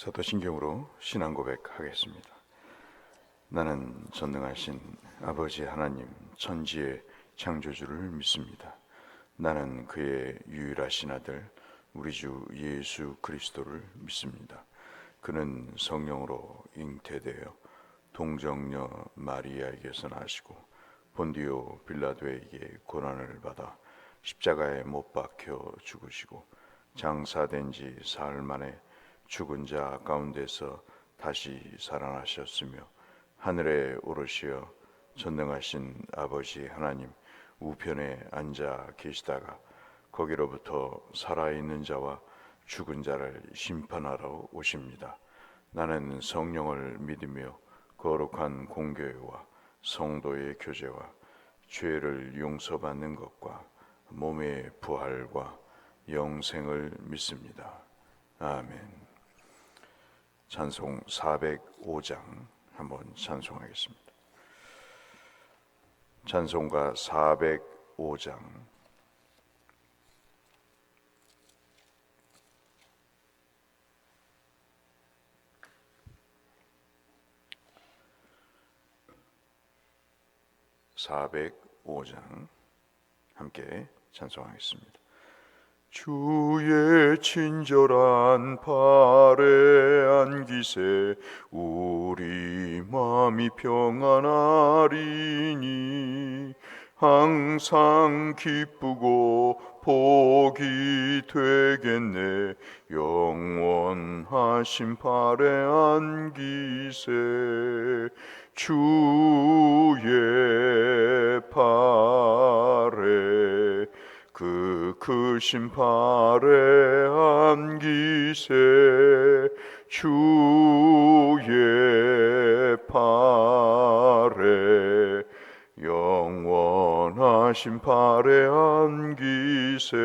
사도신경으로 신앙 고백하겠습니다. 나는 전능하신 아버지 하나님 천지의 창조주를 믿습니다. 나는 그의 유일하신 아들 우리 주 예수 그리스도를 믿습니다. 그는 성령으로 잉태되어 동정녀 마리아에게서 나시고 본디오 빌라도에게 고난을 받아 십자가에 못 박혀 죽으시고 장사된 지 사흘 만에 죽은 자 가운데서 다시 살아나셨으며 하늘에 오르시어 전능하신 아버지 하나님 우편에 앉아 계시다가 거기로부터 살아있는 자와 죽은 자를 심판하러 오십니다. 나는 성령을 믿으며 거룩한 공교회와 성도의 교제와 죄를 용서받는 것과 몸의 부활과 영생을 믿습니다. 아멘. 찬송 405장 한번 찬송하겠습니다. 찬송가 405장. 함께 찬송하겠습니다. 주의 친절한 발에 안기세 우리 마음이 평안하리니 항상 기쁘고 복이 되겠네 영원하신 발에 안기세 주의 발에 그 크신 발에 안기세 주의 발에 영원하신 발에 안기세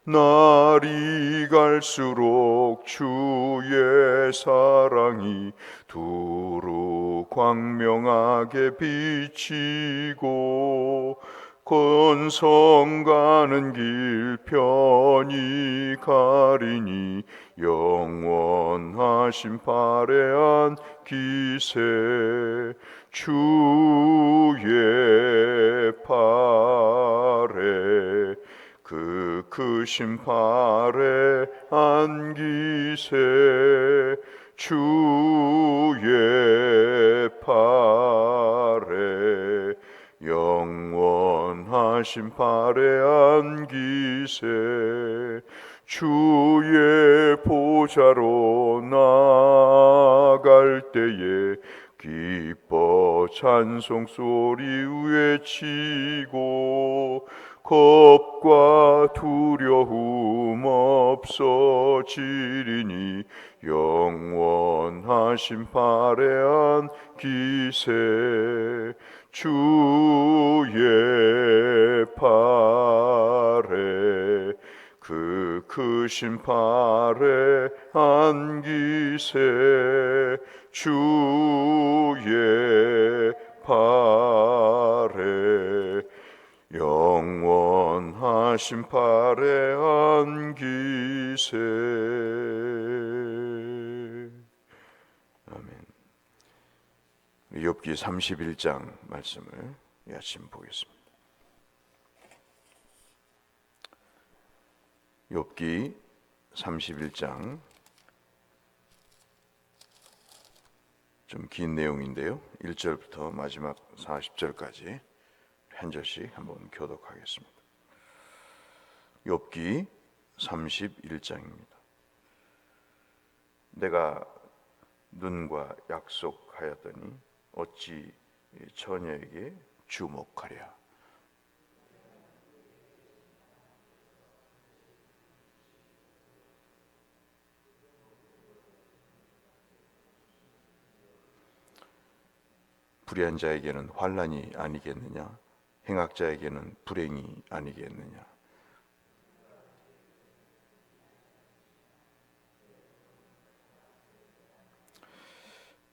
날이 갈수록 주의 사랑이 두루 광명하게 비치고 건성 가는 길 편히 가리니 영원하신 발에 안기세 주의 발에 그 크신 발에 안기세 주의 발에 영원하신 발에 안기세 주의 보좌로 나아갈 때에 기뻐 찬송 소리 외치고 겁과 두려움 없어지리니 영원하신 발에 안기세 주의 발에 그 크신 발에 안기세 주의 발에 영원하신 발에 안기세. 아멘. 욥기 31장 말씀을 이 아침 보겠습니다. 욥기 31장 좀 긴 내용인데요. 1절부터 마지막 40절까지 한 절씩 한번 교독하겠습니다. 욥기 31장입니다. 내가 눈과 약속하였더니 어찌 처녀에게 주목하랴. 불의한 자에게는 환난이 아니겠느냐? 행악자에게는 불행이 아니겠느냐?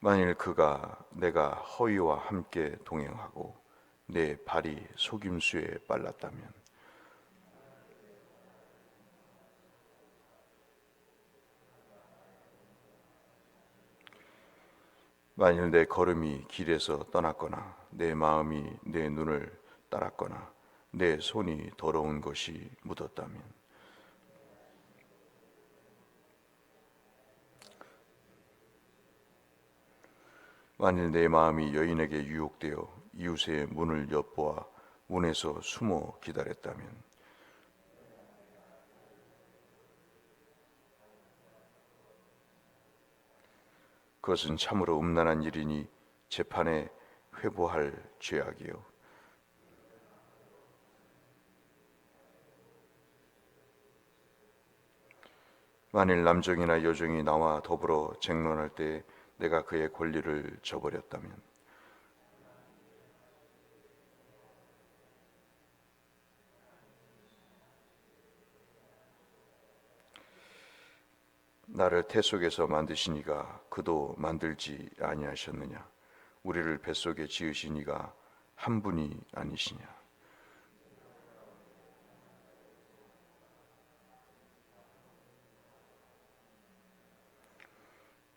만일 내가 허위와 함께 동행하고 내 발이 속임수에 빨랐다면 만일 내 걸음이 길에서 떠났거나 내 마음이 내 눈을 따랐거나 내 손이 더러운 것이 묻었다면, 만일 내 마음이 여인에게 유혹되어 이웃의 문을 엿보아 문에서 숨어 기다렸다면, 그것은 참으로 음란한 일이니 재판에 회부할 죄악이요. 만일 남종이나 여종이 나와 더불어 쟁론할 때 내가 그의 권리를 저버렸다면, 나를 태 속에서 만드시니가 그도 만들지 아니하셨느냐? 우리를 뱃속에 지으시니가 한 분이 아니시냐?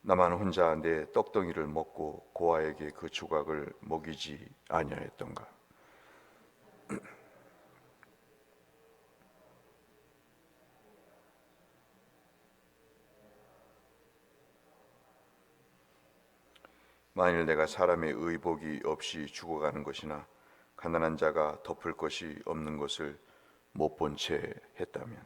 나만 혼자 내 떡덩이를 먹고 고아에게 그 조각을 먹이지 아니하였던가? 만일 내가 사람의 의복이 없이 죽어가는 것이나 가난한 자가 덮을 것이 없는 것을 못 본 채 했다면,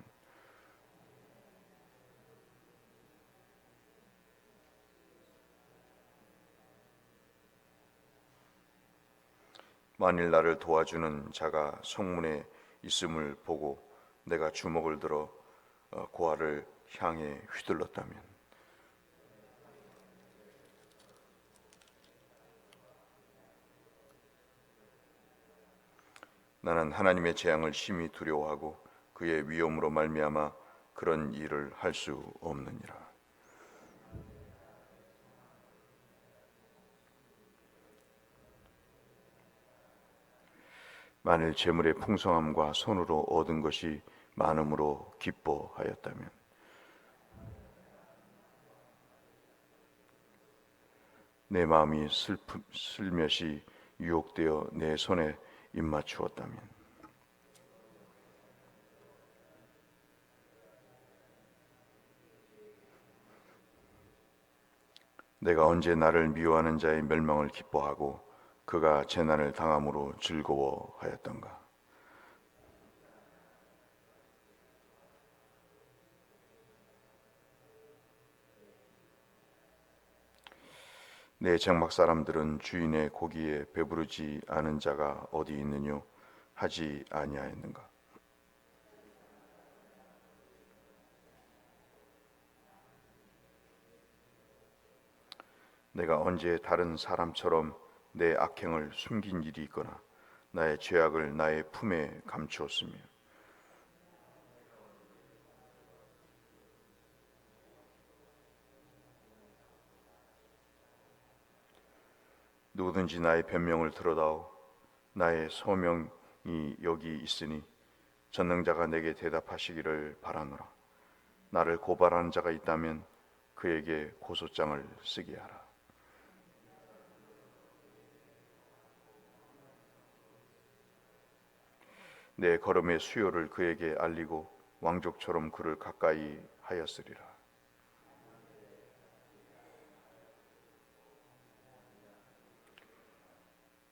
만일 나를 도와주는 자가 성문에 있음을 보고 내가 주먹을 들어 고아를 향해 휘둘렀다면, 나는 하나님의 재앙을 심히 두려워하고 그의 위엄으로 말미암아 그런 일을 할 수 없느니라. 만일 재물의 풍성함과 손으로 얻은 것이 많음으로 기뻐하였다면, 내 마음이 슬며시 유혹되어 내 손에 입맞추었다면, 내가 언제 나를 미워하는 자의 멸망을 기뻐하고 그가 재난을 당함으로 즐거워하였던가? 내 장막 사람들은 주인의 고기에 배부르지 않은 자가 어디 있느뇨 하지 아니하였는가? 내가 언제 다른 사람처럼 내 악행을 숨긴 일이 있거나 나의 죄악을 나의 품에 감추었으며, 누구든지 나의 변명을 들어다오. 나의 소명이 여기 있으니 전능자가 내게 대답하시기를 바라노라. 나를 고발하는 자가 있다면 그에게 고소장을 쓰게 하라. 내 걸음의 수요를 그에게 알리고 왕족처럼 그를 가까이 하였으리라.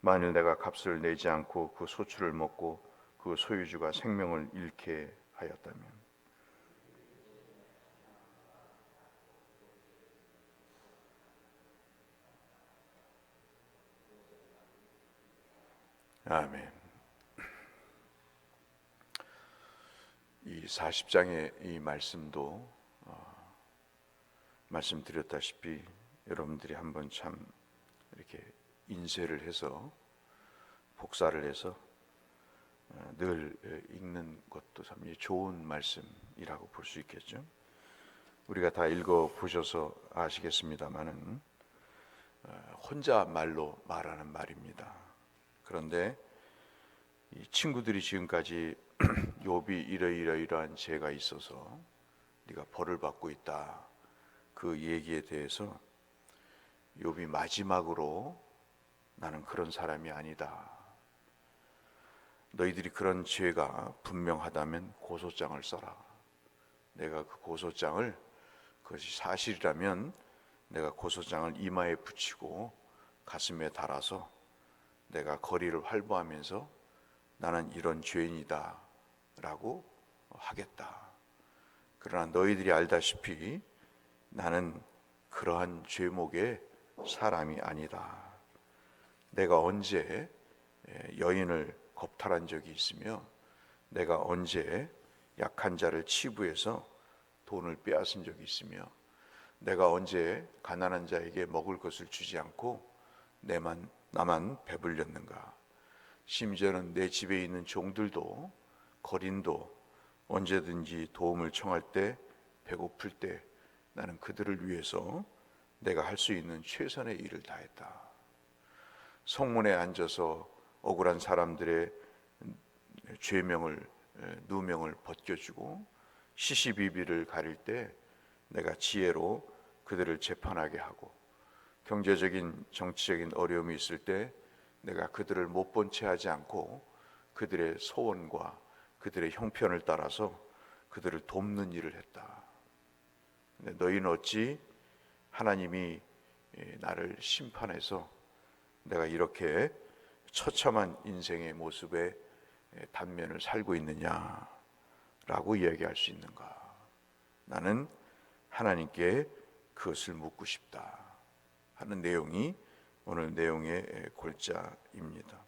만일 내가 값을 내지 않고 그 소출을 먹고 그 소유주가 생명을 잃게 하였다면, 아멘. 이 40장의 이 말씀도 말씀드렸다시피 여러분들이 한번 참 이렇게 인쇄를 해서 복사를 해서 늘 읽는 것도 참 좋은 말씀이라고 볼 수 있겠죠. 우리가 다 읽어 보셔서 아시겠습니다만은 혼자 말로 말하는 말입니다. 그런데 이 친구들이 지금까지 욥이 이러이러이러한 죄가 있어서 네가 벌을 받고 있다, 그 얘기에 대해서 욥이 마지막으로 나는 그런 사람이 아니다. 너희들이 그런 죄가 분명하다면 고소장을 써라. 내가 그 고소장을, 그것이 사실이라면 내가 고소장을 이마에 붙이고 가슴에 달아서 내가 거리를 활보하면서 나는 이런 죄인이다 라고 하겠다. 그러나 너희들이 알다시피 나는 그러한 죄목의 사람이 아니다. 내가 언제 여인을 겁탈한 적이 있으며 내가 언제 약한 자를 치부해서 돈을 빼앗은 적이 있으며 내가 언제 가난한 자에게 먹을 것을 주지 않고 나만 배불렸는가. 심지어는 내 집에 있는 종들도 거린도 언제든지 도움을 청할 때 배고플 때 나는 그들을 위해서 내가 할 수 있는 최선의 일을 다했다. 성문에 앉아서 억울한 사람들의 죄명을 누명을 벗겨주고 시시비비를 가릴 때 내가 지혜로 그들을 재판하게 하고 경제적인 정치적인 어려움이 있을 때 내가 그들을 못 본 채 하지 않고 그들의 소원과 그들의 형편을 따라서 그들을 돕는 일을 했다. 근데 너희는 어찌 하나님이 나를 심판해서 내가 이렇게 처참한 인생의 모습에 단면을 살고 있느냐라고 이야기할 수 있는가? 나는 하나님께 그것을 묻고 싶다 하는 내용이 오늘 내용의 골자입니다.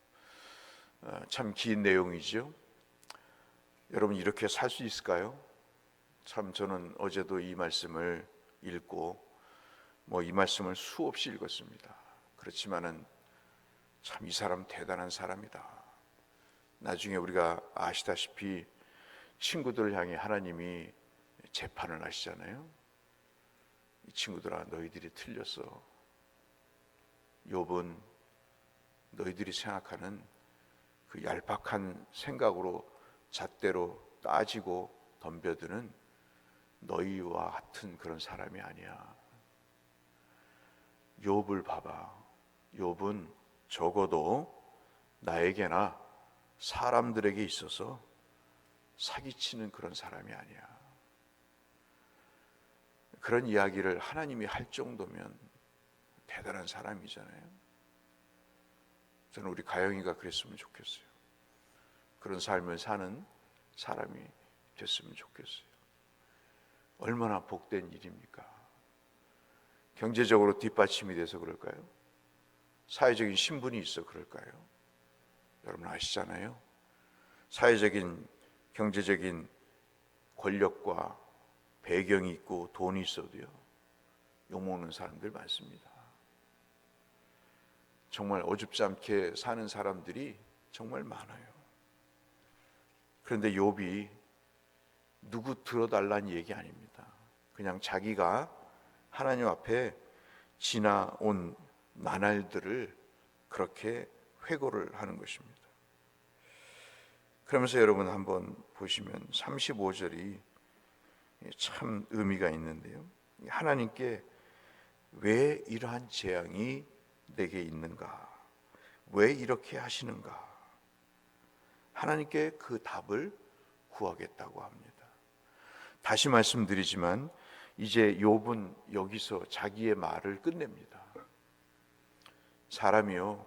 참 긴 내용이죠. 여러분 이렇게 살 수 있을까요? 참 저는 어제도 이 말씀을 읽고 이 말씀을 수없이 읽었습니다. 그렇지만은 참 이 사람 대단한 사람이다. 나중에 우리가 아시다시피 친구들을 향해 하나님이 재판을 하시잖아요. 이 친구들아 너희들이 틀렸어. 욥은 너희들이 생각하는 그 얄팍한 생각으로 잣대로 따지고 덤벼드는 너희와 같은 그런 사람이 아니야. 욥을 봐봐. 욥은 적어도 나에게나 사람들에게 있어서 사기치는 그런 사람이 아니야. 그런 이야기를 하나님이 할 정도면 대단한 사람이잖아요. 저는 우리 가영이가 그랬으면 좋겠어요. 그런 삶을 사는 사람이 됐으면 좋겠어요. 얼마나 복된 일입니까? 경제적으로 뒷받침이 돼서 그럴까요? 사회적인 신분이 있어 그럴까요? 여러분 아시잖아요. 사회적인 경제적인 권력과 배경이 있고 돈이 있어도요 욕먹는 사람들 많습니다. 정말 어줍지 않게 사는 사람들이 정말 많아요. 그런데 욥이 누구 들어달라는 얘기 아닙니다. 그냥 자기가 하나님 앞에 지나온 나날들을 그렇게 회고를 하는 것입니다. 그러면서 여러분 한번 보시면 35절이 참 의미가 있는데요. 하나님께 왜 이러한 재앙이 내게 있는가? 왜 이렇게 하시는가? 하나님께 그 답을 구하겠다고 합니다. 다시 말씀드리지만 이제 욥은 여기서 자기의 말을 끝냅니다. 사람이요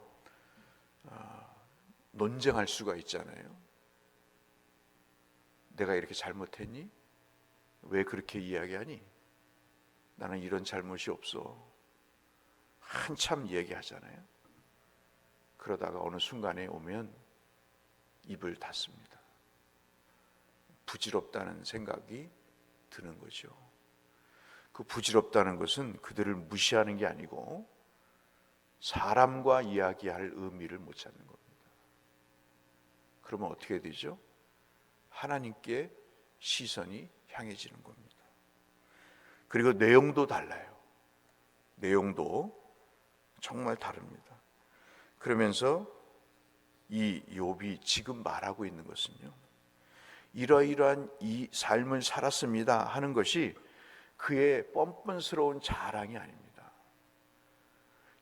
논쟁할 수가 있잖아요. 내가 이렇게 잘못했니? 왜 그렇게 이야기하니? 나는 이런 잘못이 없어. 한참 얘기하잖아요. 그러다가 어느 순간에 오면 입을 닫습니다. 부질없다는 생각이 드는 거죠. 그 부질없다는 것은 그들을 무시하는 게 아니고 사람과 이야기할 의미를 못 찾는 겁니다. 그러면 어떻게 되죠? 하나님께 시선이 향해지는 겁니다. 그리고 내용도 달라요. 내용도 정말 다릅니다. 그러면서 이 욥이 지금 말하고 있는 것은요, 이러이러한 이 삶을 살았습니다 하는 것이 그의 뻔뻔스러운 자랑이 아닙니다.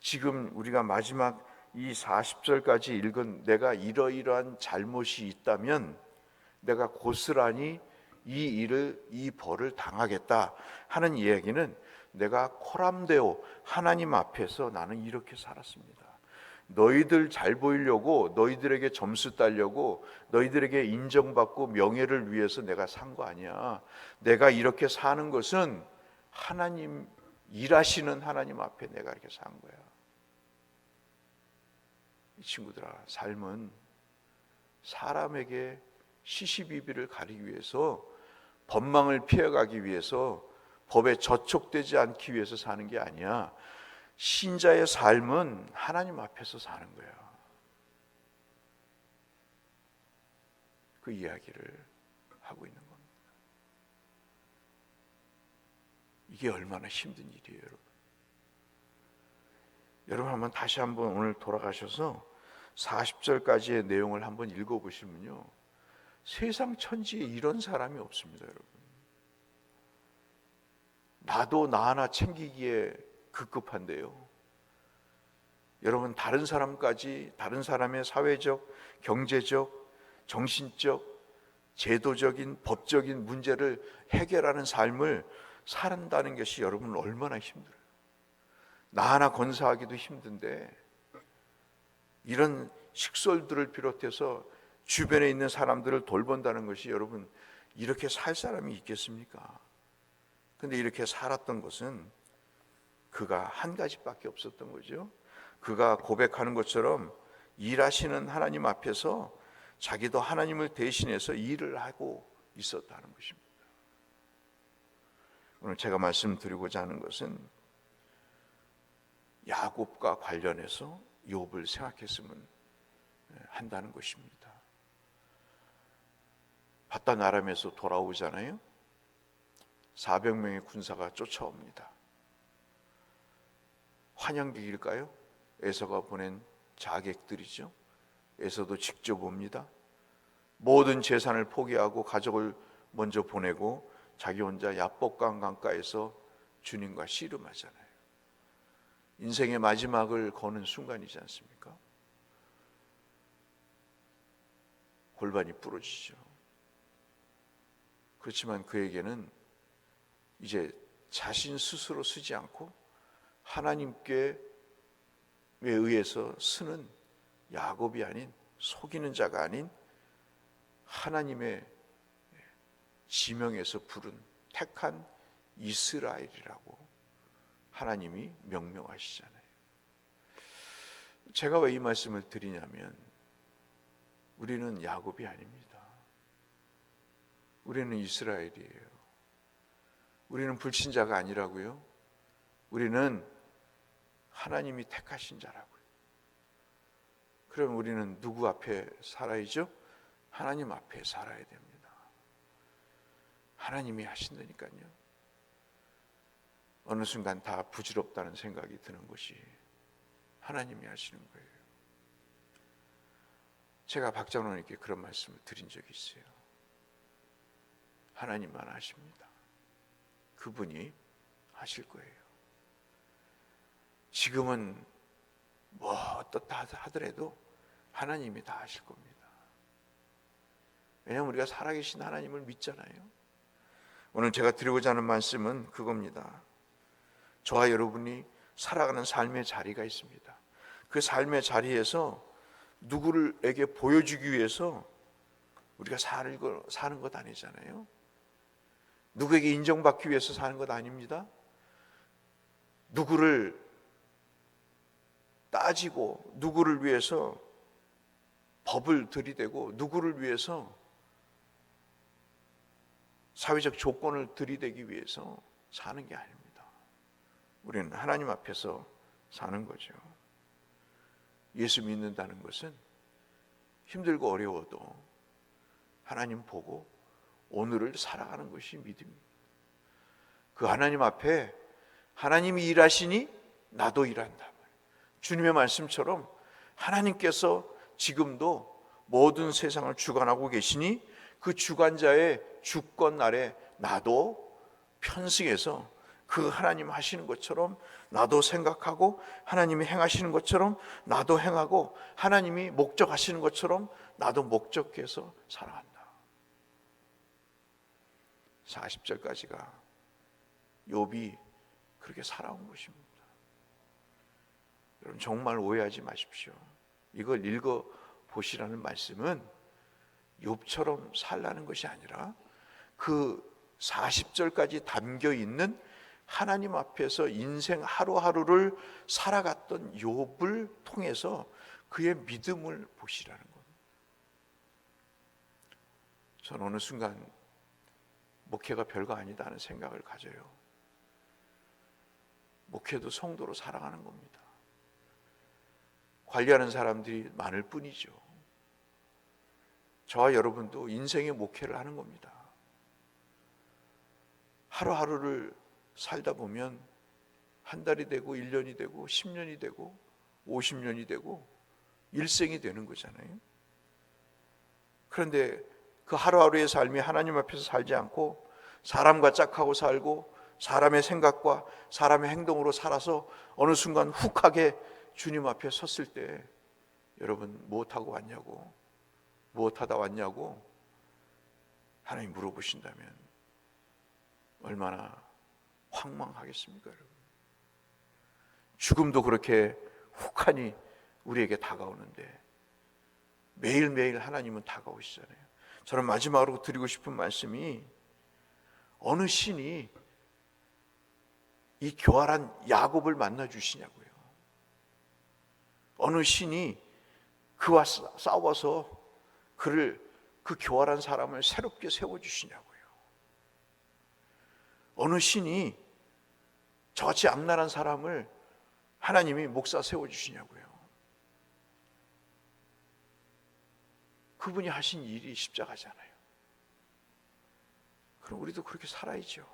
지금 우리가 마지막 이 40절까지 읽은 내가 이러이러한 잘못이 있다면 내가 고스란히 이 벌을 당하겠다 하는 이야기는 내가 코람데오 하나님 앞에서 나는 이렇게 살았습니다. 너희들 잘 보이려고, 너희들에게 점수 따려고, 너희들에게 인정받고 명예를 위해서 내가 산 거 아니야. 내가 이렇게 사는 것은 하나님, 일하시는 하나님 앞에 내가 이렇게 산 거야. 이 친구들아, 삶은 사람에게 시시비비를 가리기 위해서, 법망을 피해가기 위해서, 법에 저촉되지 않기 위해서 사는 게 아니야. 신자의 삶은 하나님 앞에서 사는 거야. 그 이야기를 하고 있는 겁니다. 이게 얼마나 힘든 일이에요, 여러분. 여러분 한번 다시 한번 오늘 돌아가셔서 40절까지의 내용을 한번 읽어보시면요, 세상 천지에 이런 사람이 없습니다, 여러분. 나도 나 하나 챙기기에 급급한데요, 여러분 다른 사람까지, 다른 사람의 사회적, 경제적, 정신적, 제도적인, 법적인 문제를 해결하는 삶을 살아간다는 것이 여러분 얼마나 힘들어요. 나 하나 건사하기도 힘든데 이런 식솔들을 비롯해서 주변에 있는 사람들을 돌본다는 것이, 여러분 이렇게 살 사람이 있겠습니까? 근데 이렇게 살았던 것은 그가 한 가지밖에 없었던 거죠. 그가 고백하는 것처럼 일하시는 하나님 앞에서 자기도 하나님을 대신해서 일을 하고 있었다는 것입니다. 오늘 제가 말씀드리고자 하는 것은 야곱과 관련해서 욥을 생각했으면 한다는 것입니다. 바단 아람에서 돌아오잖아요. 400명의 군사가 쫓아옵니다. 환영객일까요? 에서가 보낸 자객들이죠. 에서도 직접 옵니다. 모든 재산을 포기하고 가족을 먼저 보내고 자기 혼자 야복강 강가에서 주님과 씨름하잖아요. 인생의 마지막을 거는 순간이지 않습니까? 골반이 부러지죠. 그렇지만 그에게는 이제 자신 스스로 쓰지 않고 하나님께 의해서 쓰는 야곱이 아닌, 속이는 자가 아닌 하나님의 지명에서 부른 택한 이스라엘이라고 하나님이 명명하시잖아요. 제가 왜 이 말씀을 드리냐면, 우리는 야곱이 아닙니다. 우리는 이스라엘이에요. 우리는 불신자가 아니라고요. 우리는 하나님이 택하신 자라고요. 그럼 우리는 누구 앞에 살아야죠? 하나님 앞에 살아야 됩니다. 하나님이 하신다니까요. 어느 순간 다 부질없다는 생각이 드는 것이 하나님이 하시는 거예요. 제가 박장로님께 그런 말씀을 드린 적이 있어요. 하나님만 하십니다. 그분이 하실 거예요. 지금은 뭐 어떻다 하더라도 하나님이 다 하실 겁니다. 왜냐하면 우리가 살아계신 하나님을 믿잖아요. 오늘 제가 드리고자 하는 말씀은 그겁니다. 저와 여러분이 살아가는 삶의 자리가 있습니다. 그 삶의 자리에서 누구에게 보여주기 위해서 우리가 사는 것 아니잖아요. 누구에게 인정받기 위해서 사는 것 아닙니다. 누구를 따지고, 누구를 위해서 법을 들이대고, 누구를 위해서 사회적 조건을 들이대기 위해서 사는 게 아닙니다. 우리는 하나님 앞에서 사는 거죠. 예수 믿는다는 것은 힘들고 어려워도 하나님 보고 오늘을 살아가는 것이 믿음입니다. 그 하나님 앞에 하나님이 일하시니 나도 일한다. 주님의 말씀처럼 하나님께서 지금도 모든 세상을 주관하고 계시니 그 주관자의 주권 아래 나도 편승해서 그 하나님 하시는 것처럼 나도 생각하고, 하나님이 행하시는 것처럼 나도 행하고, 하나님이 목적하시는 것처럼 나도 목적해서 살아간다. 40절까지가 욥이 그렇게 살아온 것입니다. 여러분 정말 오해하지 마십시오. 이걸 읽어보시라는 말씀은 욥처럼 살라는 것이 아니라 그 40절까지 담겨있는 하나님 앞에서 인생 하루하루를 살아갔던 욥을 통해서 그의 믿음을 보시라는 겁니다. 저는 어느 순간 목회가 별거 아니다 하는 생각을 가져요. 목회도 성도로 살아가는 겁니다. 관리하는 사람들이 많을 뿐이죠. 저와 여러분도 인생의 목회를 하는 겁니다. 하루하루를 살다 보면 한 달이 되고 1년이 되고 10년이 되고 50년이 되고 일생이 되는 거잖아요. 그런데 그 하루하루의 삶이 하나님 앞에서 살지 않고 사람과 짝하고 살고 사람의 생각과 사람의 행동으로 살아서 어느 순간 훅하게 주님 앞에 섰을 때 여러분 무엇하고 왔냐고, 무엇하다 왔냐고 하나님 물어보신다면 얼마나 황망하겠습니까, 여러분? 죽음도 그렇게 훅하니 우리에게 다가오는데 매일매일 하나님은 다가오시잖아요. 저는 마지막으로 드리고 싶은 말씀이, 어느 신이 이 교활한 야곱을 만나 주시냐고요. 어느 신이 그와 싸워서 그 교활한 사람을 새롭게 세워주시냐고요. 어느 신이 저같이 악랄한 사람을 하나님이 목사 세워주시냐고요. 그분이 하신 일이 십자가잖아요. 그럼 우리도 그렇게 살아야죠.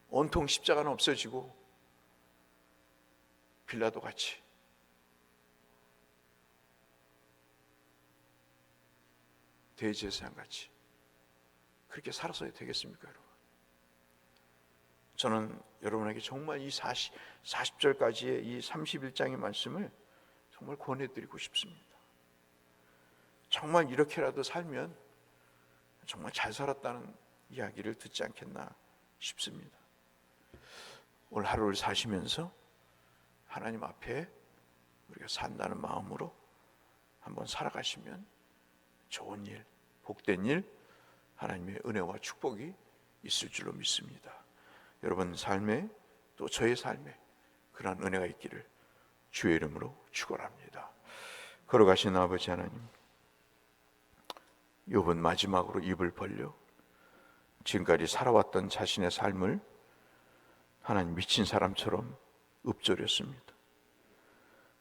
온통 십자가는 없어지고 빌라도 같이 대제사장 같이 그렇게 살아서야 되겠습니까, 여러분? 저는 여러분에게 정말 이 40절까지의 이 31장의 말씀을 정말 권해드리고 싶습니다. 정말 이렇게라도 살면 정말 잘 살았다는 이야기를 듣지 않겠나 싶습니다. 오늘 하루를 사시면서 하나님 앞에 우리가 산다는 마음으로 한번 살아가시면 좋은 일, 복된 일, 하나님의 은혜와 축복이 있을 줄로 믿습니다. 여러분 삶에, 또 저의 삶에 그러한 은혜가 있기를 주의 이름으로 축원합니다. 걸어가신 아버지 하나님, 욥은 마지막으로 입을 벌려 지금까지 살아왔던 자신의 삶을 하나님 미친 사람처럼 읊조렸습니다.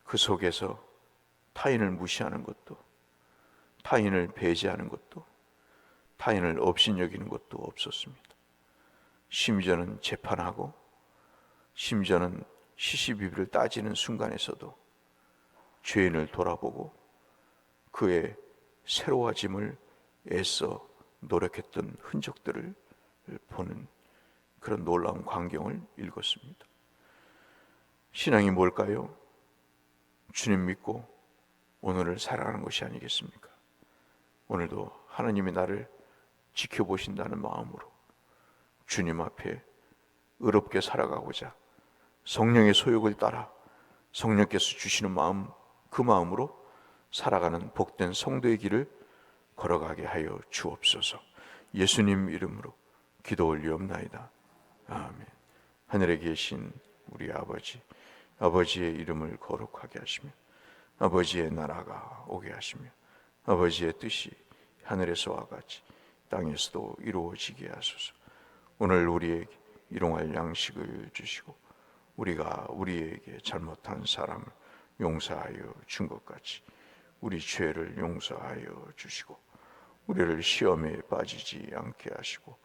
그 속에서 타인을 무시하는 것도, 타인을 배제하는 것도, 타인을 업신여기는 것도 없었습니다. 심지어는 재판하고, 심지어는 시시비비를 따지는 순간에서도 죄인을 돌아보고 그의 새로워짐을 애써 노력했던 흔적들을 보는 그런 놀라운 광경을 읽었습니다. 신앙이 뭘까요? 주님 믿고 오늘을 살아가는 것이 아니겠습니까? 오늘도 하나님이 나를 지켜보신다는 마음으로 주님 앞에 의롭게 살아가고자 성령의 소욕을 따라 성령께서 주시는 마음, 그 마음으로 살아가는 복된 성도의 길을 걸어가게 하여 주옵소서. 예수님 이름으로 기도 올리옵나이다. 아멘. 하늘에 계신 우리 아버지, 아버지의 이름을 거룩하게 하시며 아버지의 나라가 오게 하시며 아버지의 뜻이 하늘에서와 같이 땅에서도 이루어지게 하소서. 오늘 우리에게 일용할 양식을 주시고 우리가 우리에게 잘못한 사람을 용서하여 준 것 같이 우리 죄를 용서하여 주시고 우리를 시험에 빠지지 않게 하시고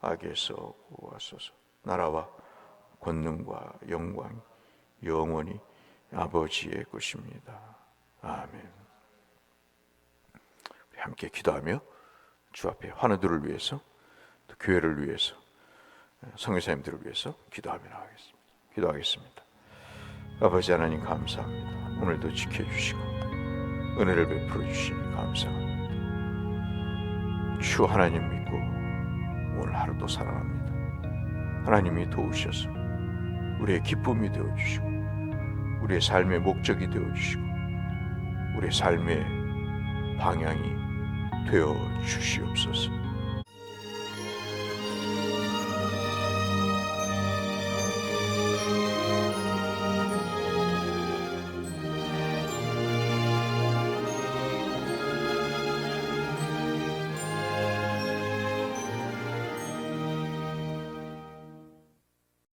악에서 구하소서. 나라와 권능과 영광이 영원히 아버지의 것입니다. 아멘. 우리 함께 기도하며 주 앞에 환우들을 위해서, 또 교회를 위해서 선교사님들을 위해서 기도하겠습니다. 아버지 하나님 감사합니다. 오늘도 지켜주시고 은혜를 베풀어 주시니 감사합니다. 주 하나님 믿고 오늘 하루도 살아갑니다. 하나님이 도우셔서 우리의 기쁨이 되어주시고 우리의 삶의 목적이 되어주시고 우리의 삶의 방향이 되어 주시옵소서.